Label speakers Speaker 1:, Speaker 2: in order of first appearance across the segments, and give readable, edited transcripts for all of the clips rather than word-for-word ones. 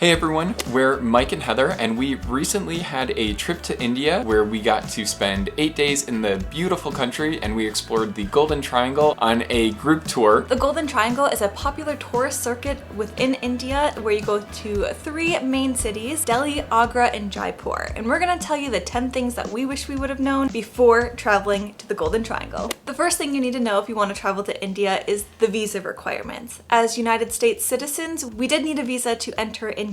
Speaker 1: Hey everyone, we're Mike and Heather, and we recently had a trip to India where we got to spend 8 days in the beautiful country and we explored the Golden Triangle on a group tour.
Speaker 2: The Golden Triangle is a popular tourist circuit within India where you go to 3 main cities, Delhi, Agra, and Jaipur. And we're gonna tell you the 10 things that we wish we would have known before traveling to the Golden Triangle. The first thing you need to know if you want to travel to India is the visa requirements. As United States citizens, we did need a visa to enter India.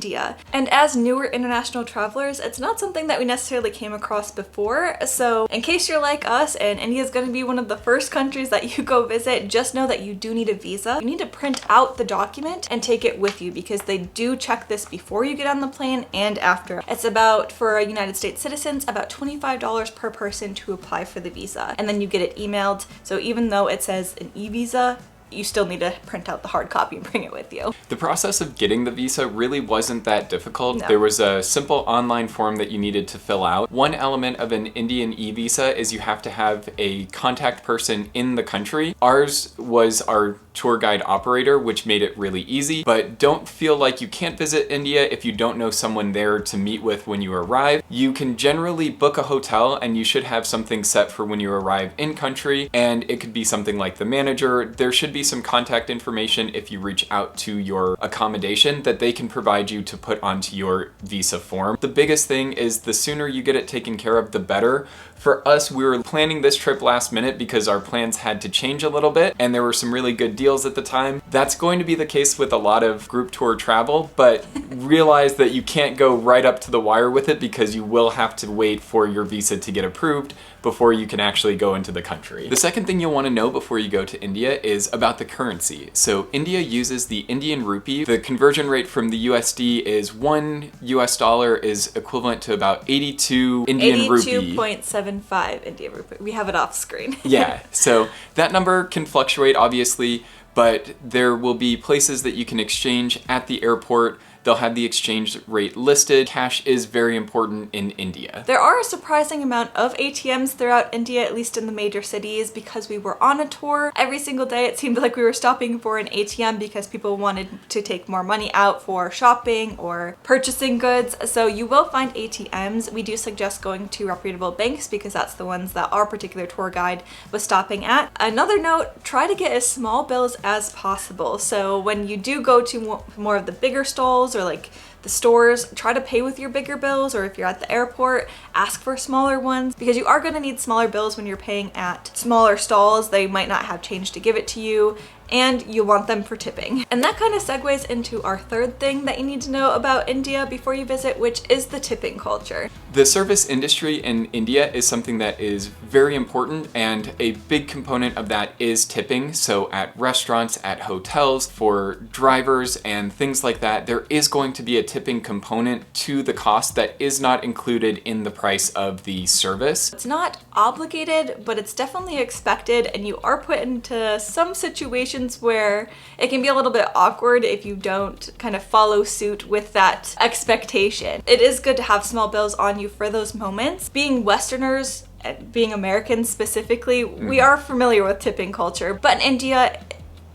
Speaker 2: And as newer international travelers, it's not something that we necessarily came across before. So in case you're like us and India is going to be one of the first countries that you go visit, just know that you do need a visa. You need to print out the document and take it with you because they do check this before you get on the plane and after. It's about, for United States citizens, about $25 per person to apply for the visa. And then you get it emailed. So even though it says an e-visa, you still need to print out the hard copy and bring it with you.
Speaker 1: The process of getting the visa really wasn't that difficult.
Speaker 2: No.
Speaker 1: There was a simple online form that you needed to fill out. One element of an Indian e-visa is you have to have a contact person in the country. Ours was our tour guide operator, which made it really easy, but don't feel like you can't visit India if you don't know someone there to meet with when you arrive. You can generally book a hotel and you should have something set for when you arrive in country, and it could be something like the manager. There should be some contact information if you reach out to your accommodation that they can provide you to put onto your visa form. The biggest thing is the sooner you get it taken care of, the better. For us, we were planning this trip last minute because our plans had to change a little bit and there were some really good deals at the time. That's going to be the case with a lot of group tour travel, but realize that you can't go right up to the wire with it because you will have to wait for your visa to get approved before you can actually go into the country. The second thing you'll want to know before you go to India is about the currency. So India uses the Indian rupee. The conversion rate from the USD is $1 US is equivalent to about 82 Indian rupee.
Speaker 2: 82.75 Indian rupee. We have it off screen.
Speaker 1: Yeah, so that number can fluctuate obviously, but there will be places that you can exchange at the airport. They'll have the exchange rate listed. Cash is very important in India.
Speaker 2: There are a surprising amount of ATMs throughout India, at least in the major cities, because we were on a tour. Every single day it seemed like we were stopping for an ATM because people wanted to take more money out for shopping or purchasing goods. So you will find ATMs. We do suggest going to reputable banks because that's the ones that our particular tour guide was stopping at. Another note, try to get as small bills as possible. So when you do go to more of the bigger stalls or like the stores, try to pay with your bigger bills, or if you're at the airport, ask for smaller ones because you are going to need smaller bills when you're paying at smaller stalls. They might not have change to give it to you, and you want them for tipping. And that kind of segues into our third thing that you need to know about India before you visit, which is the tipping culture.
Speaker 1: The service industry in India is something that is very important, and a big component of that is tipping. So at restaurants, at hotels, for drivers and things like that, there is going to be a tipping component to the cost that is not included in the price of the service.
Speaker 2: It's not obligated, but it's definitely expected, and you are put into some situations where it can be a little bit awkward if you don't kind of follow suit with that expectation. It is good to have small bills on you for those moments. Being Westerners, being Americans specifically, we are familiar with tipping culture, but in India,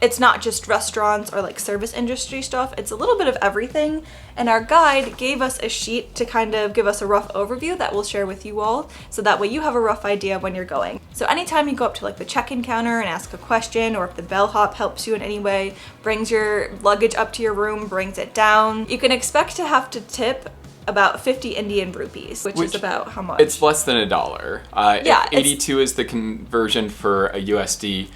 Speaker 2: it's not just restaurants or like service industry stuff, it's a little bit of everything. And our guide gave us a sheet to kind of give us a rough overview that we'll share with you all, so that way you have a rough idea when you're going. So anytime you go up to like the check-in counter and ask a question, or if the bellhop helps you in any way, brings your luggage up to your room, brings it down, you can expect to have to tip about 50 Indian rupees, which is about how much?
Speaker 1: It's less than $1.
Speaker 2: Yeah,
Speaker 1: if 82 is the conversion for a USD,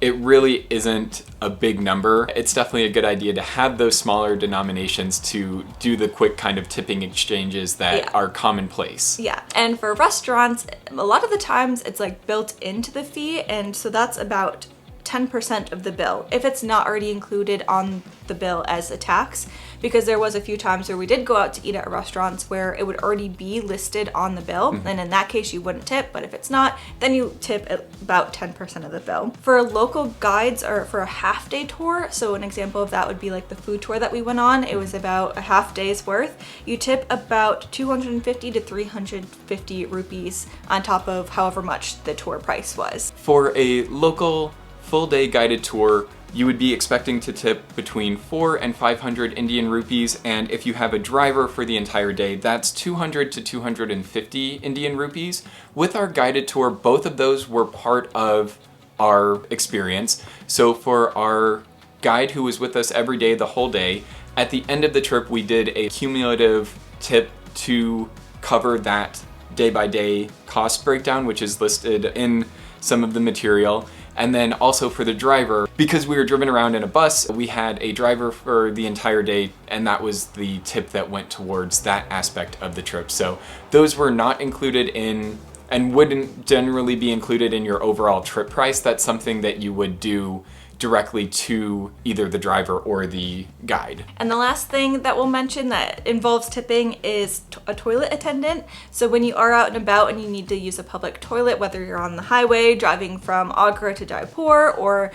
Speaker 1: it really isn't a big number. It's definitely a good idea to have those smaller denominations to do the quick kind of tipping exchanges that are commonplace.
Speaker 2: Yeah, and for restaurants, a lot of the times it's like built into the fee, and so that's about 10% of the bill if it's not already included on the bill as a tax, because there was a few times where we did go out to eat at restaurants where it would already be listed on the bill, and in that case you wouldn't tip, but if it's not, then you tip at about 10% of the bill. For local guides or for a half-day tour, so an example of that would be like the food tour that we went on, it was about a half day's worth, you tip about 250 to 350 rupees on top of however much the tour price was.
Speaker 1: For a local full-day guided tour, you would be expecting to tip between 4 and 500 Indian rupees, and if you have a driver for the entire day, that's 200 to 250 Indian rupees. With our guided tour, both of those were part of our experience. So for our guide who was with us every day, the whole day, at the end of the trip, we did a cumulative tip to cover that day-by-day cost breakdown, which is listed in some of the material. And then also for the driver, because we were driven around in a bus, we had a driver for the entire day, and that was the tip that went towards that aspect of the trip. So those were not included in, and wouldn't generally be included in your overall trip price. That's something that you would do directly to either the driver or the guide.
Speaker 2: And the last thing that we'll mention that involves tipping is a toilet attendant. So when you are out and about and you need to use a public toilet, whether you're on the highway driving from Agra to Jaipur or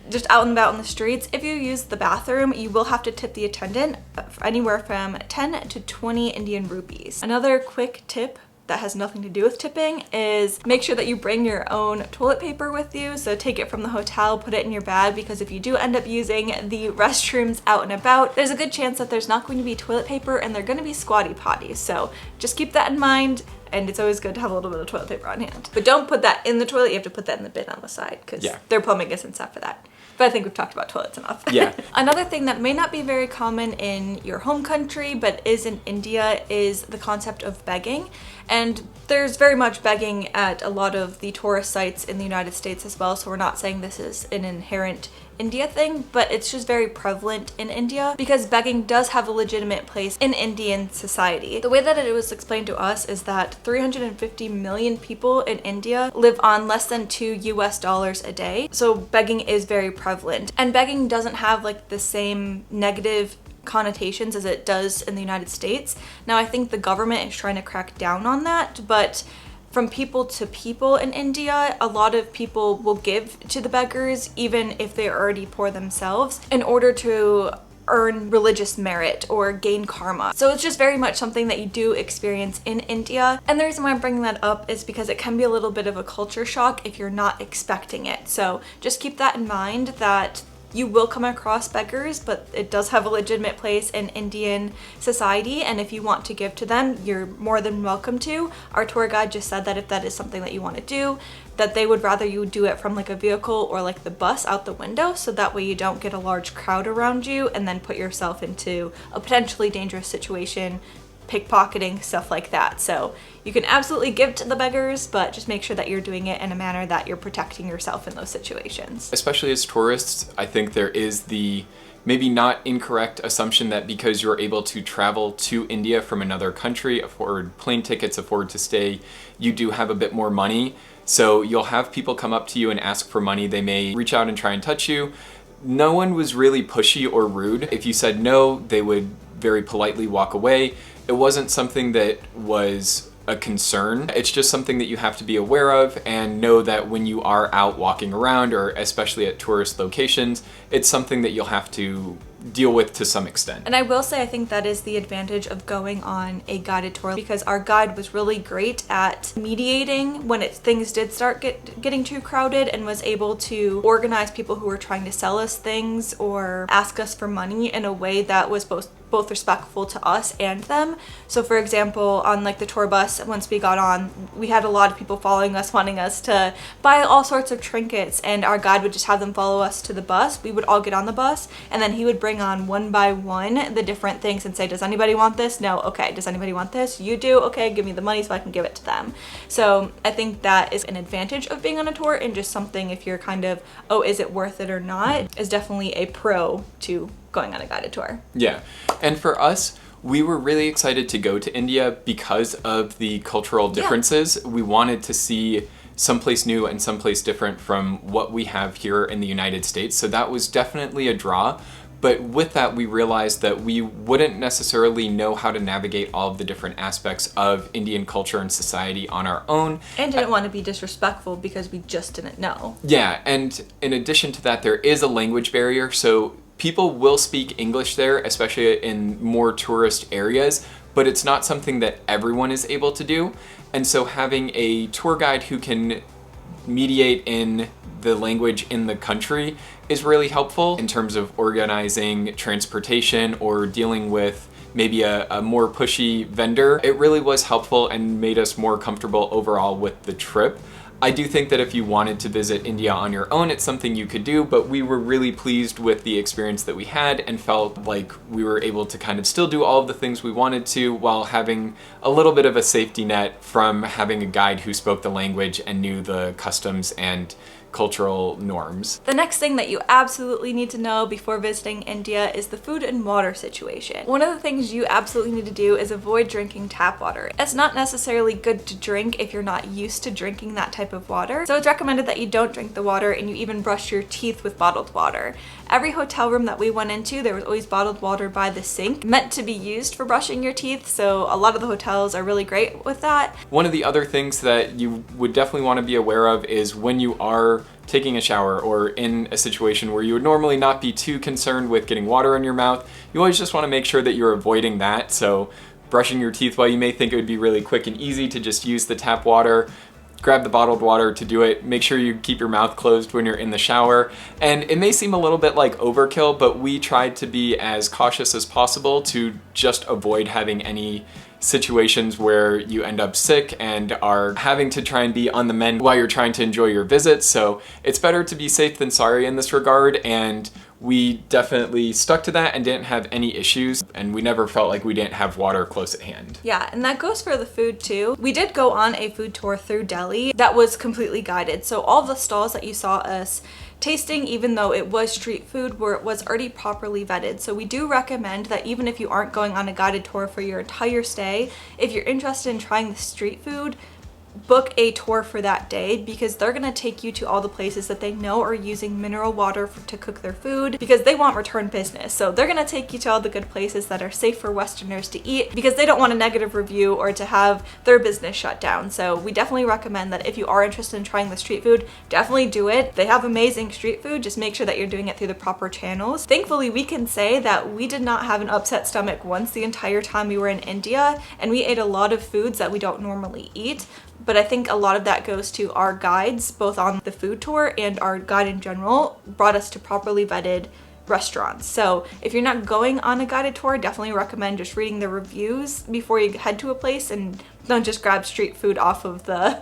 Speaker 2: just out and about in the streets, if you use the bathroom, you will have to tip the attendant anywhere from 10 to 20 Indian rupees. Another quick tip that has nothing to do with tipping is make sure that you bring your own toilet paper with you. So take it from the hotel, put it in your bag, because if you do end up using the restrooms out and about, there's a good chance that there's not going to be toilet paper and they're going to be squatty potties. So just keep that in mind, and it's always good to have a little bit of toilet paper on hand. But don't put that in the toilet, you have to put that in the bin on the side, because they're plumbing us and stuff for that. But I think we've talked about toilets enough.
Speaker 1: Yeah.
Speaker 2: Another thing that may not be very common in your home country, but is in India, is the concept of begging. And there's very much begging at a lot of the tourist sites in the United States as well, so we're not saying this is an inherent India thing, but it's just very prevalent in India because begging does have a legitimate place in Indian society. The way that it was explained to us is that 350 million people in India live on less than $2 a day. So begging is very prevalent, and begging doesn't have like the same negative connotations as it does in the United States. Now, I think the government is trying to crack down on that, but from people to people in India, a lot of people will give to the beggars even if they're already poor themselves in order to earn religious merit or gain karma. So it's just very much something that you do experience in India. And the reason why I'm bringing that up is because it can be a little bit of a culture shock if you're not expecting it. So just keep that in mind, that you will come across beggars, but it does have a legitimate place in Indian society, and if you want to give to them, you're more than welcome to. Our tour guide just said that if that is something that you want to do, that they would rather you do it from like a vehicle or like the bus out the window, so that way you don't get a large crowd around you and then put yourself into a potentially dangerous situation, pickpocketing, stuff like that. So you can absolutely give to the beggars, but just make sure that you're doing it in a manner that you're protecting yourself in those situations.
Speaker 1: Especially as tourists, I think there is the maybe not incorrect assumption that because you're able to travel to India from another country, afford plane tickets, afford to stay, you do have a bit more money. So you'll have people come up to you and ask for money. They may reach out and try and touch you. No one was really pushy or rude. If you said no, they would very politely walk away. It wasn't something that was a concern. It's just something that you have to be aware of and know that when you are out walking around, or especially at tourist locations, it's something that you'll have to deal with to some extent.
Speaker 2: And I will say, I think that is the advantage of going on a guided tour, because our guide was really great at mediating when things did start getting too crowded, and was able to organize people who were trying to sell us things or ask us for money in a way that was both respectful to us and them. So for example, on like the tour bus, once we got on, we had a lot of people following us, wanting us to buy all sorts of trinkets, and our guide would just have them follow us to the bus. We would all get on the bus, and then he would bring on one by one the different things and say, does anybody want this? No. Okay. Does anybody want this? You do? Okay, give me the money so I can give it to them. So I think that is an advantage of being on a tour, and just something, if you're kind of, oh, is it worth it or not, is definitely a pro to going on a guided tour.
Speaker 1: Yeah. And for us, we were really excited to go to India because of the cultural differences. Yeah. We wanted to see someplace new and someplace different from what we have here in the United States. So that was definitely a draw. But with that, we realized that we wouldn't necessarily know how to navigate all of the different aspects of Indian culture and society on our own.
Speaker 2: And didn't want to be disrespectful because we just didn't know.
Speaker 1: Yeah, and in addition to that, there is a language barrier. So people will speak English there, especially in more tourist areas, but it's not something that everyone is able to do. And so having a tour guide who can mediate in the language in the country is really helpful in terms of organizing transportation or dealing with maybe a more pushy vendor. It really was helpful and made us more comfortable overall with the trip. I do think that if you wanted to visit India on your own, it's something you could do, but we were really pleased with the experience that we had and felt like we were able to kind of still do all of the things we wanted to while having a little bit of a safety net from having a guide who spoke the language and knew the customs and cultural norms.
Speaker 2: The next thing that you absolutely need to know before visiting India is the food and water situation. One of the things you absolutely need to do is avoid drinking tap water. It's not necessarily good to drink if you're not used to drinking that type of water, so it's recommended that you don't drink the water and you even brush your teeth with bottled water. Every hotel room that we went into, there was always bottled water by the sink, meant to be used for brushing your teeth, so a lot of the hotels are really great with that.
Speaker 1: One of the other things that you would definitely want to be aware of is when you are taking a shower or in a situation where you would normally not be too concerned with getting water in your mouth, you always just want to make sure that you're avoiding that. So brushing your teeth, while you may think it would be really quick and easy to just use the tap water, grab the bottled water to do it. Make sure you keep your mouth closed when you're in the shower. And it may seem a little bit like overkill, but we tried to be as cautious as possible to just avoid having any situations where you end up sick and are having to try and be on the mend while you're trying to enjoy your visit. So it's better to be safe than sorry in this regard, and we definitely stuck to that and didn't have any issues, and we never felt like we didn't have water close at hand.
Speaker 2: Yeah, and that goes for the food too. We did go on a food tour through Delhi that was completely guided, so all the stalls that you saw us tasting, even though it was street food, was already properly vetted. So we do recommend that even if you aren't going on a guided tour for your entire stay, if you're interested in trying the street food, book a tour for that day, because they're gonna take you to all the places that they know are using mineral water to cook their food, because they want return business. So they're gonna take you to all the good places that are safe for Westerners to eat, because they don't want a negative review or to have their business shut down. So we definitely recommend that if you are interested in trying the street food, definitely do it. They have amazing street food, just make sure that you're doing it through the proper channels. Thankfully, we can say that we did not have an upset stomach once the entire time we were in India, and we ate a lot of foods that we don't normally eat. But I think a lot of that goes to our guides, both on the food tour and our guide in general, brought us to properly vetted restaurants. So if you're not going on a guided tour, definitely recommend just reading the reviews before you head to a place, and don't just grab street food off of the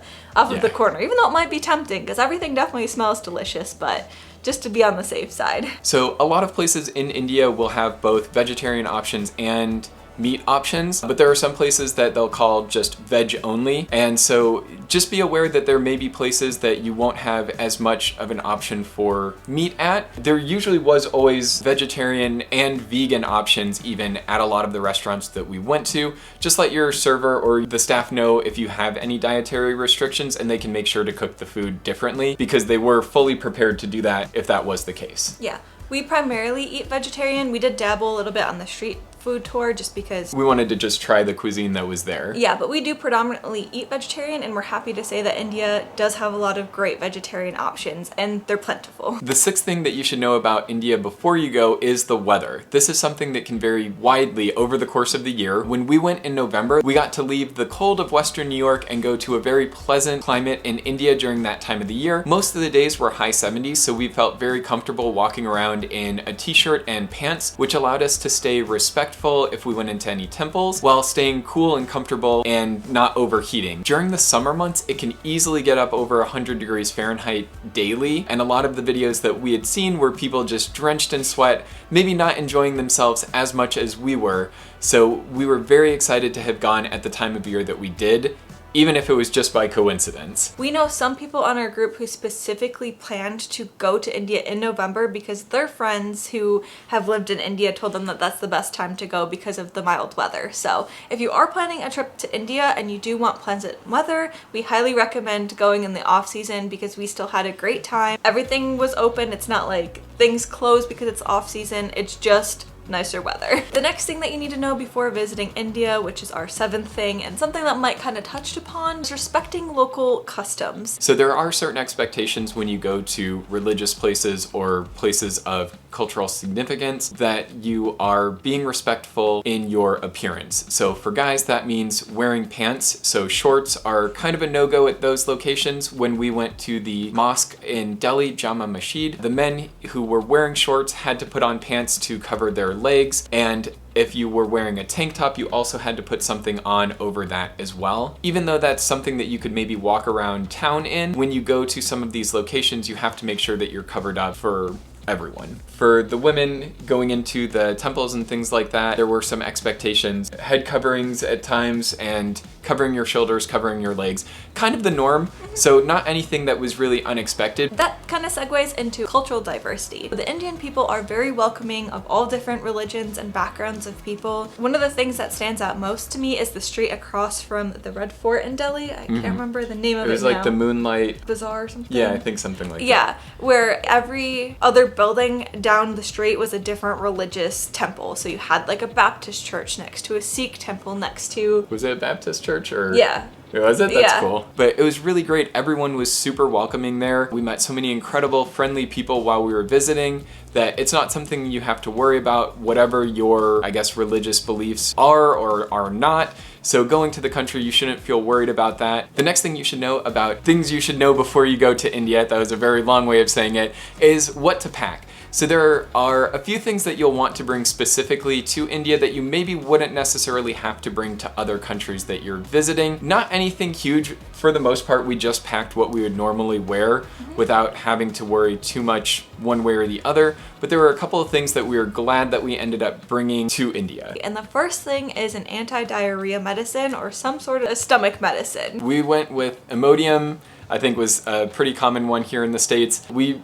Speaker 2: corner, even though it might be tempting, because everything definitely smells delicious, but just to be on the safe side.
Speaker 1: So a lot of places in India will have both vegetarian options and meat options, but there are some places that they'll call just veg only, and so just be aware that there may be places that you won't have as much of an option for meat at. There usually was always vegetarian and vegan options even at a lot of the restaurants that we went to. Just let your server or the staff know if you have any dietary restrictions, and they can make sure to cook the food differently, because they were fully prepared to do that if that was the case.
Speaker 2: Yeah, we primarily eat vegetarian. We did dabble a little bit on the street food tour just because
Speaker 1: we wanted to just try the cuisine that was there.
Speaker 2: Yeah, but we do predominantly eat vegetarian, and we're happy to say that India does have a lot of great vegetarian options, and they're plentiful.
Speaker 1: The sixth thing that you should know about India before you go is the weather. This is something that can vary widely over the course of the year. When we went in November, we got to leave the cold of Western New York and go to a very pleasant climate in India during that time of the year. Most of the days were high 70s, so we felt very comfortable walking around in a t-shirt and pants, which allowed us to stay respectful if we went into any temples, while staying cool and comfortable and not overheating. During the summer months, it can easily get up over 100 degrees Fahrenheit daily, and a lot of the videos that we had seen were people just drenched in sweat, maybe not enjoying themselves as much as we were. So we were very excited to have gone at the time of year that we did, even if it was just by coincidence.
Speaker 2: We know some people on our group who specifically planned to go to India in November because their friends who have lived in India told them that that's the best time to go because of the mild weather. So if you are planning a trip to India and you do want pleasant weather, we highly recommend going in the off season, because we still had a great time. Everything was open. It's not like things closed because it's off season. It's just nicer weather. The next thing that you need to know before visiting India, which is our seventh thing, and something that Mike kind of touched upon, is respecting local customs.
Speaker 1: So there are certain expectations when you go to religious places or places of cultural significance, that you are being respectful in your appearance. So for guys, that means wearing pants. So shorts are kind of a no-go at those locations. When we went to the mosque in Delhi, Jama Masjid, the men who were wearing shorts had to put on pants to cover their legs, and if you were wearing a tank top, you also had to put something on over that as well. Even though that's something that you could maybe walk around town in, when you go to some of these locations, you have to make sure that you're covered up for everyone. For the women going into the temples and things like that, there were some expectations. Head coverings at times and covering your shoulders, covering your legs, kind of the norm. So not anything that was really unexpected.
Speaker 2: That kind of segues into cultural diversity. The Indian people are very welcoming of all different religions and backgrounds of people. One of the things that stands out most to me is the street across from the Red Fort in Delhi. I can't remember the name of it now.
Speaker 1: It was like the Moonlight
Speaker 2: Bazaar or something?
Speaker 1: Yeah, I think something like that.
Speaker 2: Yeah, where every other building down the street was a different religious temple. So you had like a Baptist church next to a Sikh temple next to...
Speaker 1: Was it a Baptist church or...
Speaker 2: Yeah.
Speaker 1: Was it? That's
Speaker 2: Yeah.
Speaker 1: cool. But it was really great. Everyone was super welcoming there. We met so many incredible, friendly people while we were visiting that it's not something you have to worry about, whatever your, I guess, religious beliefs are or are not. So going to the country, you shouldn't feel worried about that. The next thing you should know about things you should know before you go to India, that was a very long way of saying it, is what to pack. So there are a few things that you'll want to bring specifically to India that you maybe wouldn't necessarily have to bring to other countries that you're visiting. Not anything huge. For the most part, we just packed what we would normally wear without having to worry too much one way or the other. But there were a couple of things that we were glad that we ended up bringing to India.
Speaker 2: And the first thing is an anti-diarrhea medicine or some sort of stomach medicine.
Speaker 1: We went with Imodium, I think was a pretty common one here in the States. We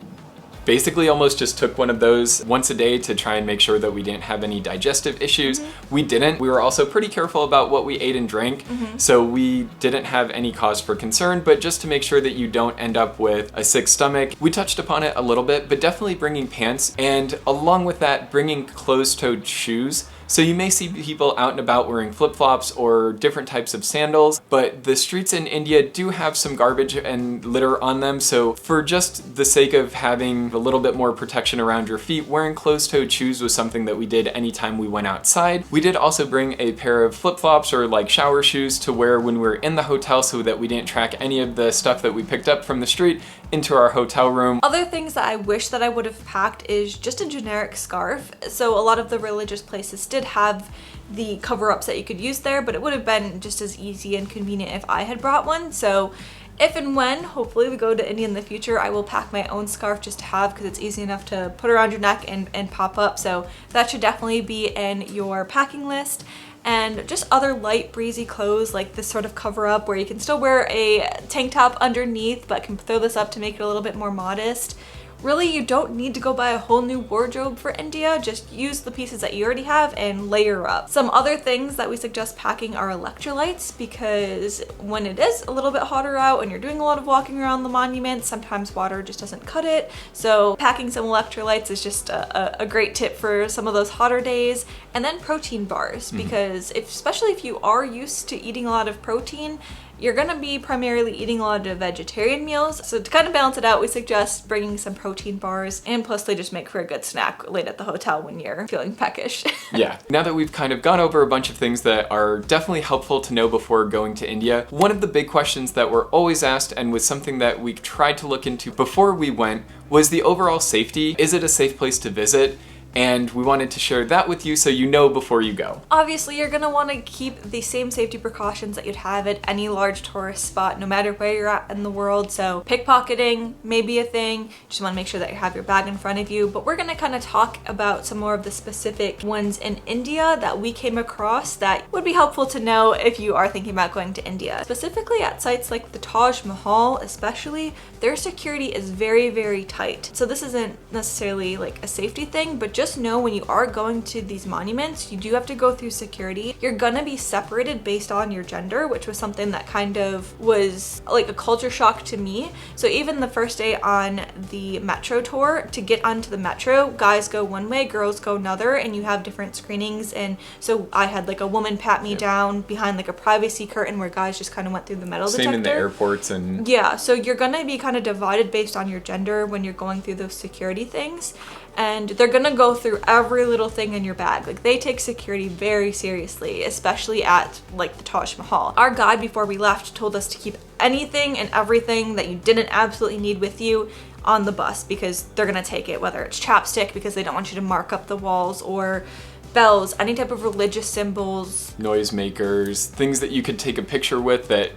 Speaker 1: basically almost just took one of those once a day to try and make sure that we didn't have any digestive issues. We didn't. We were also pretty careful about what we ate and drank, so we didn't have any cause for concern, but just to make sure that you don't end up with a sick stomach. We touched upon it a little bit, but definitely bringing pants, and along with that, bringing closed-toed shoes. So you may see people out and about wearing flip-flops or different types of sandals, but the streets in India do have some garbage and litter on them, so for just the sake of having a little bit more protection around your feet, wearing closed-toed shoes was something that we did anytime we went outside. We did also bring a pair of flip-flops or like shower shoes to wear when we were in the hotel so that we didn't track any of the stuff that we picked up from the street into our hotel room.
Speaker 2: Other things that I wish that I would have packed is just a generic scarf. So a lot of the religious places did have the cover-ups that you could use there, but it would have been just as easy and convenient if I had brought one. So if and when, hopefully we go to India in the future, I will pack my own scarf just to have, because it's easy enough to put around your neck and pop up. So that should definitely be in your packing list. And just other light breezy clothes like this sort of cover up where you can still wear a tank top underneath but can throw this up to make it a little bit more modest. Really, you don't need to go buy a whole new wardrobe for India, just use the pieces that you already have and layer up. Some other things that we suggest packing are electrolytes, because when it is a little bit hotter out and you're doing a lot of walking around the monuments, sometimes water just doesn't cut it. So packing some electrolytes is just a great tip for some of those hotter days. And then protein bars, because especially if you are used to eating a lot of protein, you're gonna be primarily eating a lot of vegetarian meals. So to kind of balance it out, we suggest bringing some protein bars, and plus they just make for a good snack late at the hotel when you're feeling peckish.
Speaker 1: Yeah, now that we've kind of gone over a bunch of things that are definitely helpful to know before going to India, one of the big questions that we're always asked and was something that we tried to look into before we went was the overall safety. Is it a safe place to visit? And we wanted to share that with you so you know before you go.
Speaker 2: Obviously, you're gonna want to keep the same safety precautions that you'd have at any large tourist spot, no matter where you're at in the world. So pickpocketing may be a thing. Just want to make sure that you have your bag in front of you. But we're gonna kind of talk about some more of the specific ones in India that we came across that would be helpful to know if you are thinking about going to India. Specifically at sites like the Taj Mahal especially, their security is very, very tight. So this isn't necessarily like a safety thing, but just know when you are going to these monuments, you do have to go through security. You're gonna be separated based on your gender, which was something that kind of was like a culture shock to me. So even the first day on the metro tour, to get onto the metro, guys go one way, girls go another, and you have different screenings. And so I had like a woman pat me down behind like a privacy curtain where guys just kind of went through the metal detector.
Speaker 1: Same in the airports and...
Speaker 2: Yeah, so you're gonna be kind of divided based on your gender when you're going through those security things. and they're gonna go through every little thing in your bag. Like, they take security very seriously, especially at like the Taj Mahal. Our guide before we left told us to keep anything and everything that you didn't absolutely need with you on the bus, because they're gonna take it, whether it's chapstick because they don't want you to mark up the walls, or bells, any type of religious symbols,
Speaker 1: noisemakers, things that you could take a picture with that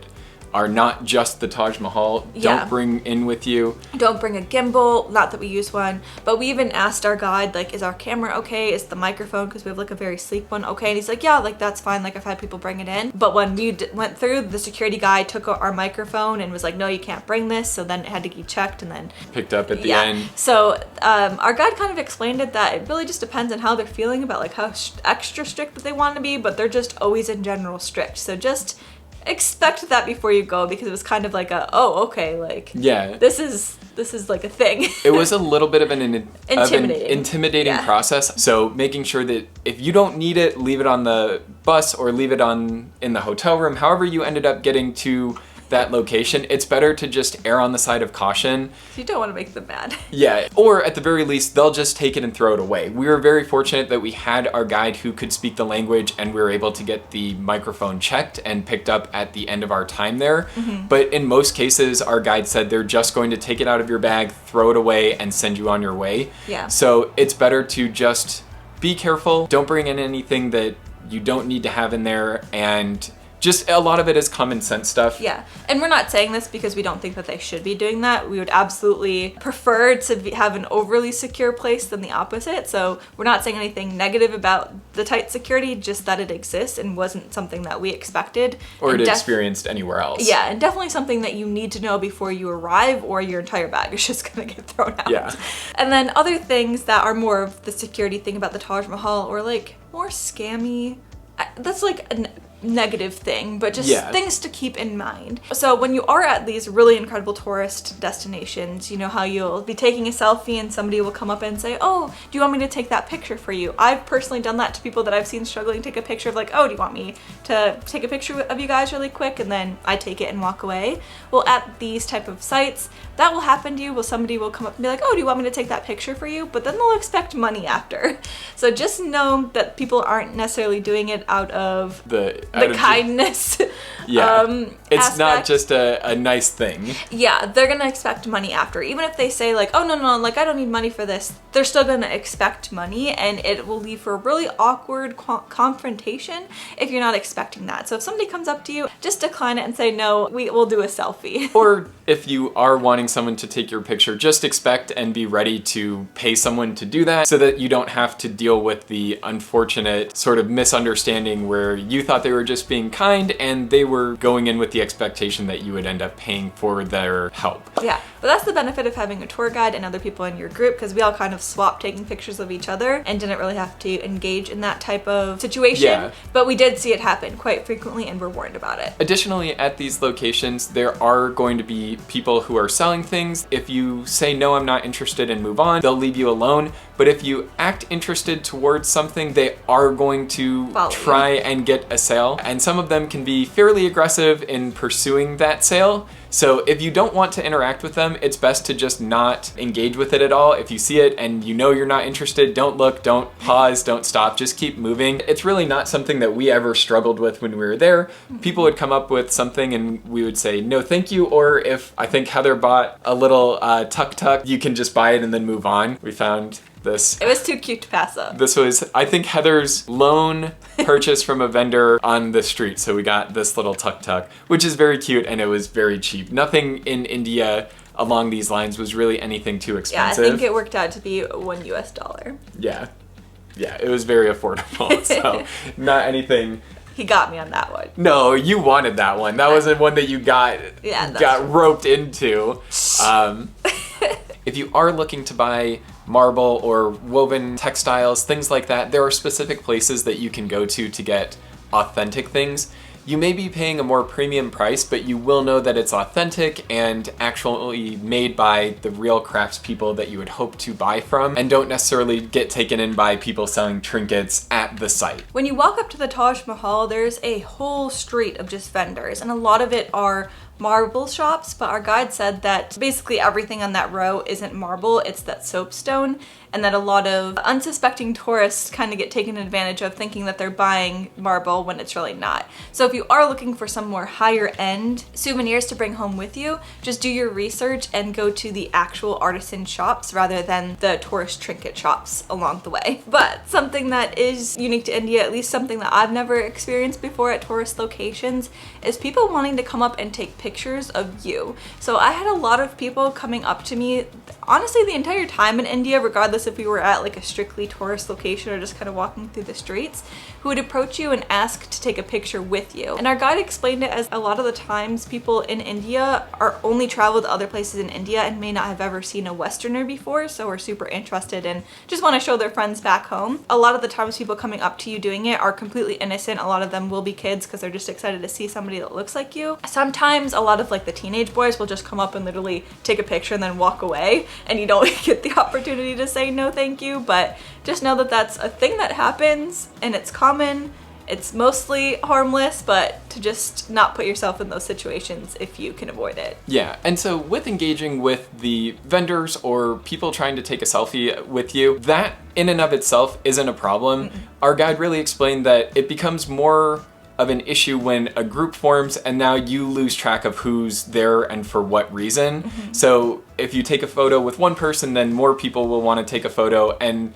Speaker 1: are not just the Taj Mahal.
Speaker 2: Yeah.
Speaker 1: Don't bring in with you.
Speaker 2: Don't bring a gimbal, not that we use one, but we even asked our guide, like, is our camera okay? Is the microphone, because we have like a very sleek one, okay? And he's like, yeah, like that's fine, like I've had people bring it in. But when we went through, the security guy took our microphone and was like, no, you can't bring this, so then it had to be checked and then
Speaker 1: picked up at the end.
Speaker 2: So our guide kind of explained it that it really just depends on how they're feeling about like how extra strict that they want to be, but they're just always in general strict. So just expect that before you go, because it was kind of like a, oh, okay, like,
Speaker 1: yeah,
Speaker 2: this is like a thing.
Speaker 1: It was a little bit of an intimidating
Speaker 2: Yeah.
Speaker 1: process. So making sure that if you don't need it, leave it on the bus or leave it in the hotel room. However you ended up getting to that location, it's better to just err on the side of caution.
Speaker 2: You don't want to make them mad.
Speaker 1: Yeah, or at the very least, they'll just take it and throw it away. We were very fortunate that we had our guide who could speak the language, and we were able to get the microphone checked and picked up at the end of our time there.
Speaker 2: Mm-hmm.
Speaker 1: But in most cases, our guide said they're just going to take it out of your bag, throw it away, and send you on your way.
Speaker 2: Yeah.
Speaker 1: So it's better to just be careful. Don't bring in anything that you don't need to have in there, and just a lot of it is common sense stuff.
Speaker 2: Yeah, and we're not saying this because we don't think that they should be doing that. We would absolutely prefer to have an overly secure place than the opposite. So we're not saying anything negative about the tight security, just that it exists and wasn't something that we expected.
Speaker 1: Or
Speaker 2: and
Speaker 1: it experienced anywhere else.
Speaker 2: Yeah, and definitely something that you need to know before you arrive, or your entire bag is just gonna get thrown out.
Speaker 1: Yeah.
Speaker 2: And then other things that are more of the security thing about the Taj Mahal, or like more scammy, that's like a negative thing, but just things to keep in mind. So when you are at these really incredible tourist destinations, you know how you'll be taking a selfie and somebody will come up and say, oh, do you want me to take that picture for you? I've personally done that to people that I've seen struggling to take a picture of, like, oh, do you want me to take a picture of you guys really quick? And then I take it and walk away. Well, at these type of sites, that will happen to you. Well, somebody will come up and be like, oh, do you want me to take that picture for you? But then they'll expect money after. So just know that people aren't necessarily doing it out of the kindness.
Speaker 1: Yeah. It's
Speaker 2: aspect.
Speaker 1: not just a nice thing.
Speaker 2: Yeah, they're gonna expect money after. Even if they say like, oh no, like I don't need money for this, they're still gonna expect money, and it will leave for a really awkward confrontation if you're not expecting that. So if somebody comes up to you, just decline it and say, no, we will do a selfie.
Speaker 1: Or if you are wanting someone to take your picture, just expect and be ready to pay someone to do that, so that you don't have to deal with the unfortunate sort of misunderstanding where you thought they were just being kind and they were going in with the expectation that you would end up paying for their help.
Speaker 2: Yeah, but that's the benefit of having a tour guide and other people in your group, because we all kind of swapped taking pictures of each other and didn't really have to engage in that type of situation.
Speaker 1: Yeah.
Speaker 2: But we did see it happen quite frequently and were warned about it.
Speaker 1: Additionally, at these locations, there are going to be people who are selling things. If you say, no, I'm not interested, and move on, they'll leave you alone. But if you act interested towards something, they are going to try and get a sale. And some of them can be fairly aggressive in pursuing that sale. So if you don't want to interact with them, it's best to just not engage with it at all. If you see it and you know you're not interested, don't look, don't pause, don't stop, just keep moving. It's really not something that we ever struggled with when we were there. People would come up with something and we would say, no, thank you. Or if I think Heather bought a little tuk-tuk, you can just buy it and then move on. We found this.
Speaker 2: It was too cute to pass up.
Speaker 1: This was, I think, Heather's lone purchase from a vendor on the street. So we got this little tuk-tuk, which is very cute, and it was very cheap. Nothing in India along these lines was really anything too expensive.
Speaker 2: Yeah, I think it worked out to be $1 US.
Speaker 1: Yeah. Yeah, it was very affordable. So not anything.
Speaker 2: He got me on that one.
Speaker 1: No, you wanted that one. That wasn't one that you got roped into. If you are looking to buy marble or woven textiles, things like that, there are specific places that you can go to get authentic things. You may be paying a more premium price, but you will know that it's authentic and actually made by the real craftspeople that you would hope to buy from, and don't necessarily get taken in by people selling trinkets at the site.
Speaker 2: When you walk up to the Taj Mahal, there's a whole street of just vendors, and a lot of it are marble shops, but our guide said that basically everything on that row isn't marble, it's that soapstone. and that a lot of unsuspecting tourists kind of get taken advantage of thinking that they're buying marble when it's really not. So if you are looking for some more higher end souvenirs to bring home with you, just do your research and go to the actual artisan shops rather than the tourist trinket shops along the way. But something that is unique to India, at least something that I've never experienced before at tourist locations, is people wanting to come up and take pictures of you. So I had a lot of people coming up to me, honestly, the entire time in India, regardless if we were at like a strictly tourist location or just kind of walking through the streets, who would approach you and ask to take a picture with you. And our guide explained it as a lot of the times people in India are only traveled to other places in India and may not have ever seen a Westerner before, so are super interested and just want to show their friends back home. A lot of the times people coming up to you doing it are completely innocent. A lot of them will be kids because they're just excited to see somebody that looks like you. Sometimes a lot of like the teenage boys will just come up and literally take a picture and then walk away, and you don't get the opportunity to say no thank you. But just know that that's a thing that happens and it's common. It's mostly harmless, but to just not put yourself in those situations if you can avoid it.
Speaker 1: Yeah, and so with engaging with the vendors or people trying to take a selfie with you, that in and of itself isn't a problem. Our guide really explained that it becomes more of an issue when a group forms and now you lose track of who's there and for what reason. So if you take a photo with one person, then more people will want to take a photo, and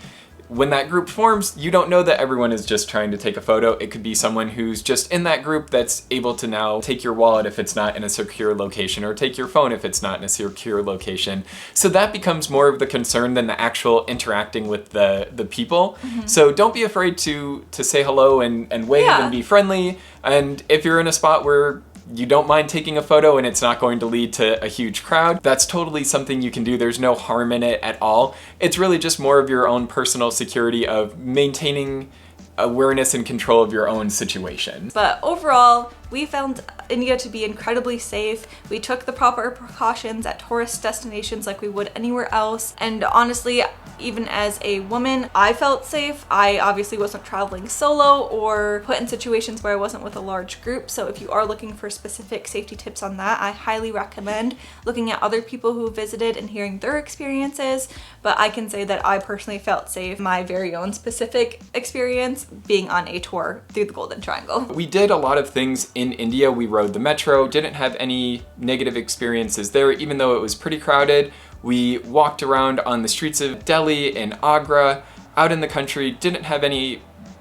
Speaker 1: when that group forms, you don't know that everyone is just trying to take a photo. It could be someone who's just in that group that's able to now take your wallet if it's not in a secure location, or take your phone if it's not in a secure location. So that becomes more of the concern than the actual interacting with the people. So don't be afraid to say hello and wave and be friendly. And if you're in a spot where you don't mind taking a photo and it's not going to lead to a huge crowd, that's totally something you can do. There's no harm in it at all. It's really just more of your own personal security of maintaining awareness and control of your own situation.
Speaker 2: But overall, we found India to be incredibly safe. We took the proper precautions at tourist destinations like we would anywhere else. And honestly, even as a woman, I felt safe. I obviously wasn't traveling solo or put in situations where I wasn't with a large group. So if you are looking for specific safety tips on that, I highly recommend looking at other people who visited and hearing their experiences. But I can say that I personally felt safe. My very own specific experience being on a tour through the Golden Triangle.
Speaker 1: We did a lot of things in India. We rode the metro, didn't have any negative experiences there, even though it was pretty crowded. We walked around on the streets of Delhi and Agra, out in the country, didn't have any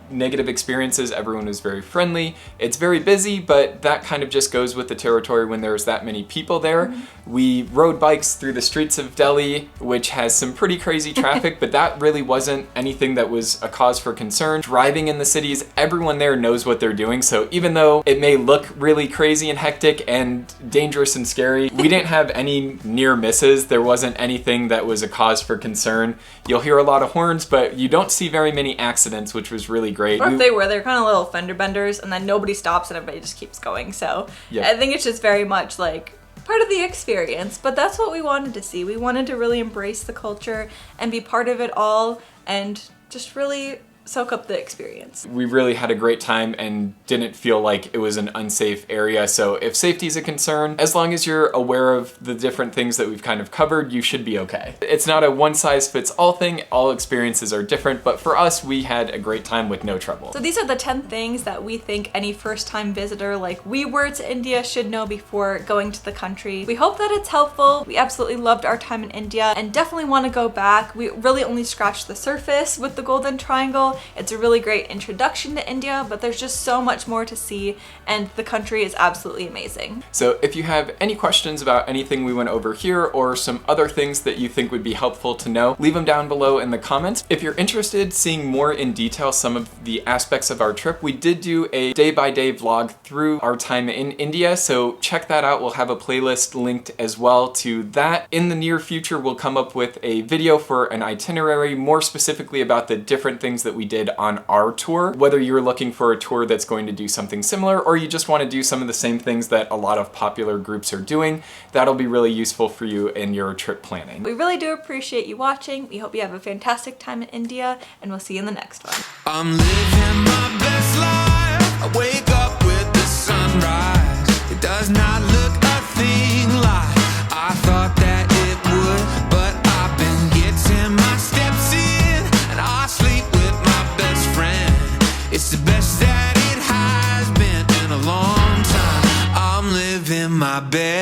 Speaker 1: negative experiences. Everyone was very friendly. It's very busy, but that kind of just goes with the territory when there's that many people there. We rode bikes through the streets of Delhi, which has some pretty crazy traffic, but that really wasn't anything that was a cause for concern. Driving in the cities, everyone there knows what they're doing, so even though it may look really crazy and hectic and dangerous and scary, we didn't have any near misses. There wasn't anything that was a cause for concern. You'll hear a lot of horns, but you don't see very many accidents, which was really great.
Speaker 2: Or if they were, they're kind of little fender benders, and then nobody stops and everybody just keeps going. So I think it's just very much like part of the experience, but that's what we wanted to see. We wanted to really embrace the culture and be part of it all and just really soak up the experience.
Speaker 1: We really had a great time and didn't feel like it was an unsafe area. So if safety is a concern, as long as you're aware of the different things that we've kind of covered, you should be okay. It's not a one-size-fits-all thing. All experiences are different, but for us, we had a great time with no trouble.
Speaker 2: So these are the 10 things that we think any first-time visitor like we were to India should know before going to the country. We hope that it's helpful. We absolutely loved our time in India and definitely want to go back. We really only scratched the surface with the Golden Triangle. It's a really great introduction to India, but there's just so much more to see, and the country is absolutely amazing.
Speaker 1: So if you have any questions about anything we went over here or some other things that you think would be helpful to know, leave them down below in the comments. If you're interested seeing more in detail some of the aspects of our trip, we did do a day-by-day vlog through our time in India, so check that out. We'll have a playlist linked as well to that. In the near future, we'll come up with a video for an itinerary, more specifically about the different things that we did on our tour. Whether you're looking for a tour that's going to do something similar or you just want to do some of the same things that a lot of popular groups are doing, that'll be really useful for you in your trip planning.
Speaker 2: We really do appreciate you watching. We hope you have a fantastic time in India, and we'll see you in the next one.
Speaker 3: I'm living my best life. I wake up with the sunrise. It does not look a thing like I thought that it would, but I've been getting my steps in. my bed.